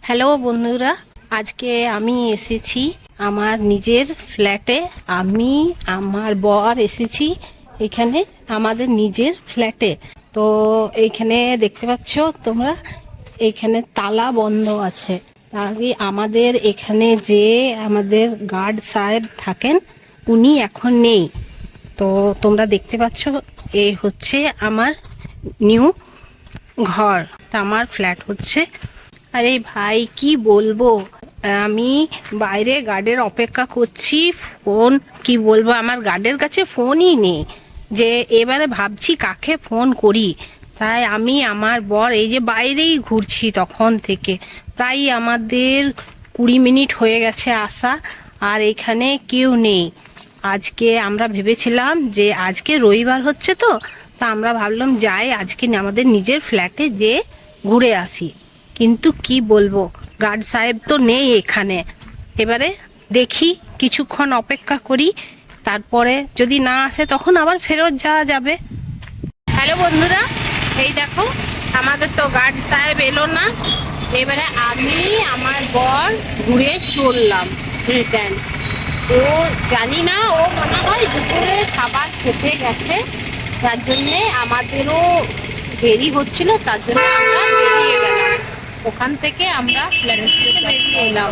Hello বন্ধুরা, আজকে আমি এসেছি আমার নিজের ফ্ল্যাটে। আমি আমার বর এসেছি এখানে আমাদের নিজের ফ্ল্যাটে। তো এইখানে দেখতে পাচ্ছ তোমরা, এইখানে তালা বন্ধ আছে। আগে আমাদের এখানে যে আমাদের গার্ড সাহেব থাকেন উনি এখন নেই। তো তোমরা দেখতে পাচ্ছ এই হচ্ছে আমার নিউ ঘর, তা আমার ফ্ল্যাট হচ্ছে। আরে ভাই কি বলবো, আমি বাইরে গার্ডের অপেক্ষা করছি। ফোন কি বলবো, আমার গার্ডের কাছে ফোনই নেই, যে এবারে ভাবছি কাকে ফোন করি। তাই আমি আমার বর এই যে বাইরেই ঘুরছি তখন থেকে, প্রায় আমাদের 20 মিনিট হয়ে গেছে আসা, আর এখানে কেউ নেই। আজকে আমরা ভেবেছিলাম যে আজকে রবিবার হচ্ছে, তো তা আমরা ভাবলাম যাই আজকে আমাদের নিজের ফ্ল্যাটে যে ঘুরে আসি। কিন্তু কি বলবো, গার্ড সাহেব তো নেই এখানে। এবারে দেখি কিছুক্ষণ অপেক্ষা করি, তারপরে যদি না আসে তখন আবার ফেরত যাওয়া যাবে। হ্যালো বন্ধুরা, এই দেখো আমাদের তো গার্ড সাহেব এলো না। এবারে আমি আমার বর ঘুরে চললাম রিটার্ন। ও জানি না, ও মনে হয় দুপুরে খাবার খেতে গেছে, তার জন্যে আমাদেরও দেরি হচ্ছিল, তার জন্য আমরা বেরিয়ে গেলাম ওখান থেকে, আমরা ফ্ল্যাট থেকে বেরিয়ে এলাম।